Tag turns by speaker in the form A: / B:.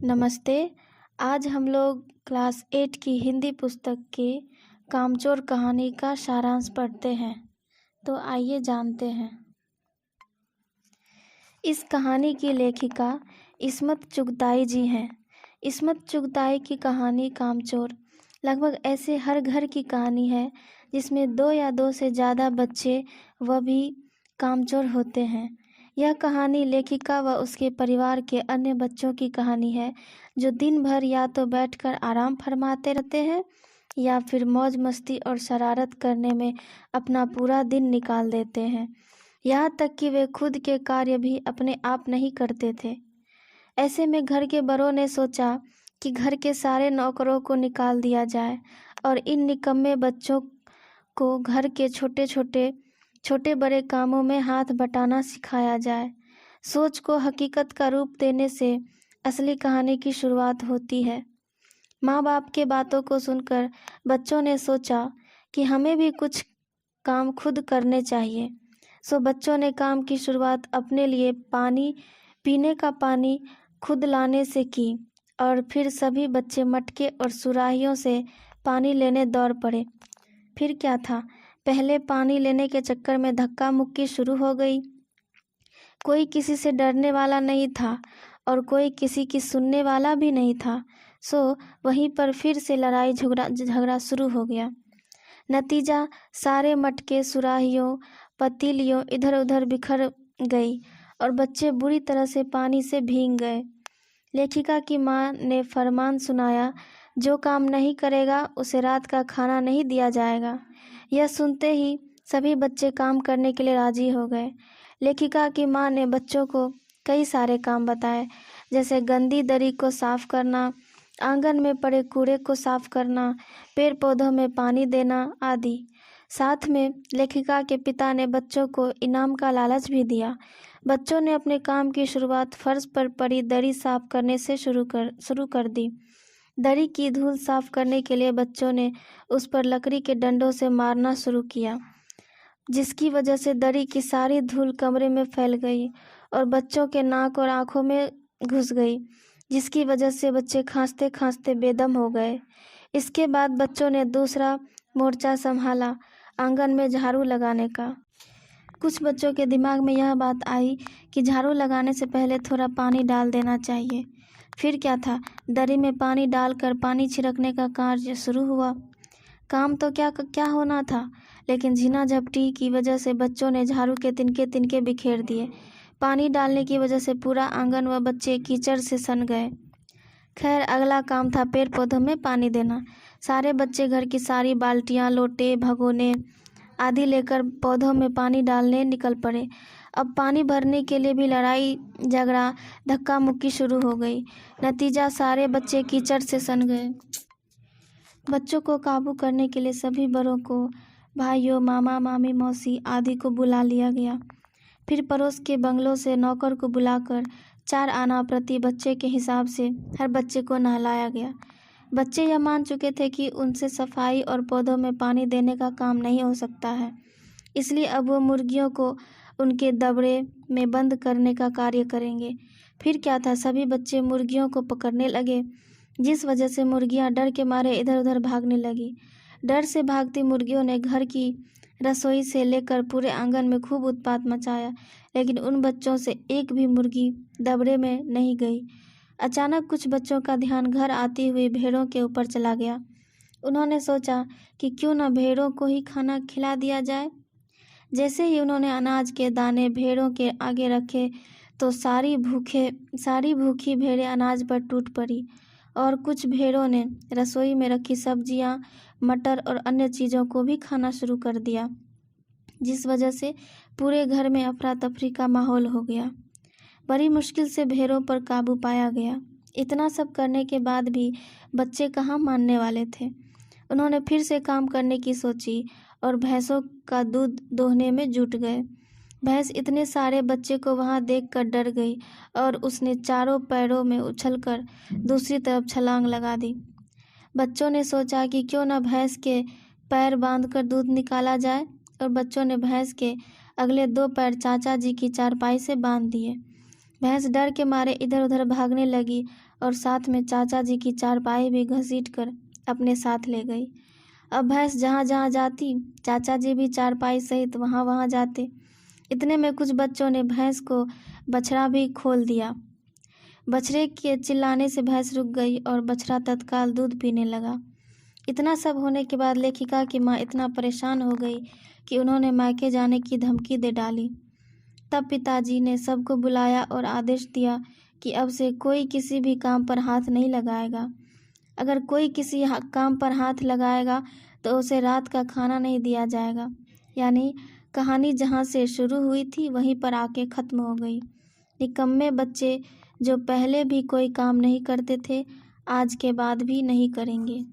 A: नमस्ते। आज हम लोग क्लास 8 की हिंदी पुस्तक के कामचोर कहानी का सारांश पढ़ते हैं। तो आइए जानते हैं। इस कहानी की लेखिका इस्मत चुगताई जी हैं। इस्मत चुगताई की कहानी कामचोर लगभग ऐसे हर घर की कहानी है जिसमें 2 या 2 से ज़्यादा बच्चे व भी कामचोर होते हैं। यह कहानी लेखिका व उसके परिवार के अन्य बच्चों की कहानी है जो दिन भर या तो बैठकर आराम फरमाते रहते हैं या फिर मौज मस्ती और शरारत करने में अपना पूरा दिन निकाल देते हैं। यहाँ तक कि वे खुद के कार्य भी अपने आप नहीं करते थे। ऐसे में घर के बड़ों ने सोचा कि घर के सारे नौकरों को निकाल दिया जाए और इन निकम्मे बच्चों को घर के छोटे बड़े कामों में हाथ बटाना सिखाया जाए। सोच को हकीकत का रूप देने से असली कहानी की शुरुआत होती है। माँ बाप के बातों को सुनकर बच्चों ने सोचा कि हमें भी कुछ काम खुद करने चाहिए। सो बच्चों ने काम की शुरुआत अपने लिए पीने का पानी खुद लाने से की और फिर सभी बच्चे मटके और सुराहियों से पानी लेने दौड़ पड़े। फिर क्या था, पहले पानी लेने के चक्कर में धक्का मुक्की शुरू हो गई। कोई किसी से डरने वाला नहीं था और कोई किसी की सुनने वाला भी नहीं था। सो वहीं पर फिर से लड़ाई झगड़ा शुरू हो गया। नतीजा, सारे मटके सुराहियों पतीलियों इधर उधर बिखर गई और बच्चे बुरी तरह से पानी से भीग गए। लेखिका की माँ ने फरमान सुनाया, जो काम नहीं करेगा उसे रात का खाना नहीं दिया जाएगा। यह सुनते ही सभी बच्चे काम करने के लिए राजी हो गए। लेखिका की माँ ने बच्चों को कई सारे काम बताए, जैसे गंदी दरी को साफ करना, आंगन में पड़े कूड़े को साफ करना, पेड़ पौधों में पानी देना आदि। साथ में लेखिका के पिता ने बच्चों को इनाम का लालच भी दिया। बच्चों ने अपने काम की शुरुआत फर्श पर पड़ी दरी साफ करने से शुरू कर दी। दरी की धूल साफ करने के लिए बच्चों ने उस पर लकड़ी के डंडों से मारना शुरू किया, जिसकी वजह से दरी की सारी धूल कमरे में फैल गई और बच्चों के नाक और आंखों में घुस गई, जिसकी वजह से बच्चे खांसते खांसते बेदम हो गए। इसके बाद बच्चों ने दूसरा मोर्चा संभाला, आंगन में झाड़ू लगाने का। कुछ बच्चों के दिमाग में यह बात आई कि झाड़ू लगाने से पहले थोड़ा पानी डाल देना चाहिए। फिर क्या था, दरी में पानी डालकर पानी छिड़कने का कार्य शुरू हुआ। काम तो क्या होना था, लेकिन झीना झपटी की वजह से बच्चों ने झाड़ू के तिनके तिनके बिखेर दिए। पानी डालने की वजह से पूरा आंगन व बच्चे कीचड़ से सन गए। खैर, अगला काम था पेड़ पौधों में पानी देना। सारे बच्चे घर की सारी बाल्टियाँ, लोटे, भगोने आदि लेकर पौधों में पानी डालने निकल पड़े। अब पानी भरने के लिए भी लड़ाई झगड़ा धक्का मुक्की शुरू हो गई। नतीजा, सारे बच्चे कीचड़ से सन गए। बच्चों को काबू करने के लिए सभी बड़ों को, भाइयों, मामा मामी, मौसी आदि को बुला लिया गया। फिर पड़ोस के बंगलों से नौकर को बुलाकर 4 आना प्रति बच्चे के हिसाब से हर बच्चे को नहलाया गया। बच्चे यह मान चुके थे कि उनसे सफाई और पौधों में पानी देने का काम नहीं हो सकता है, इसलिए अब वो मुर्गियों को उनके दबड़े में बंद करने का कार्य करेंगे। फिर क्या था, सभी बच्चे मुर्गियों को पकड़ने लगे, जिस वजह से मुर्गियां डर के मारे इधर उधर भागने लगी। डर से भागती मुर्गियों ने घर की रसोई से लेकर पूरे आंगन में खूब उत्पात मचाया, लेकिन उन बच्चों से एक भी मुर्गी दबड़े में नहीं गई। अचानक कुछ बच्चों का ध्यान घर आती हुई भेड़ों के ऊपर चला गया। उन्होंने सोचा कि क्यों न भेड़ों को ही खाना खिला दिया जाए। जैसे ही उन्होंने अनाज के दाने भेड़ों के आगे रखे तो सारी भूखी भेड़ें अनाज पर टूट पड़ी और कुछ भेड़ों ने रसोई में रखी सब्जियां, मटर और अन्य चीज़ों को भी खाना शुरू कर दिया, जिस वजह से पूरे घर में अफरा तफरी का माहौल हो गया। बड़ी मुश्किल से भेड़ों पर काबू पाया गया। इतना सब करने के बाद भी बच्चे कहाँ मानने वाले थे। उन्होंने फिर से काम करने की सोची और भैंसों का दूध दोहने में जुट गए। भैंस इतने सारे बच्चे को वहां देखकर डर गई और उसने चारों पैरों में उछलकर दूसरी तरफ छलांग लगा दी। बच्चों ने सोचा कि क्यों न भैंस के पैर बांधकर दूध निकाला जाए, और बच्चों ने भैंस के अगले 2 पैर चाचा जी की चारपाई से बांध दिए। भैंस डर के मारे इधर उधर भागने लगी और साथ में चाचा जी की चारपाई भी घसीट कर अपने साथ ले गई। अब भैंस जहाँ जहाँ जाती, चाचा जी भी चारपाई सहित वहाँ वहाँ जाते। इतने में कुछ बच्चों ने भैंस को बछड़ा भी खोल दिया। बछड़े के चिल्लाने से भैंस रुक गई और बछड़ा तत्काल दूध पीने लगा। इतना सब होने के बाद लेखिका की माँ इतना परेशान हो गई कि उन्होंने मायके जाने की धमकी दे डाली। तब पिताजी ने सबको बुलाया और आदेश दिया कि अब से कोई किसी भी काम पर हाथ नहीं लगाएगा। अगर कोई किसी काम पर हाथ लगाएगा तो उसे रात का खाना नहीं दिया जाएगा। यानी कहानी जहाँ से शुरू हुई थी वहीं पर आके ख़त्म हो गई। निकम्मे बच्चे जो पहले भी कोई काम नहीं करते थे, आज के बाद भी नहीं करेंगे।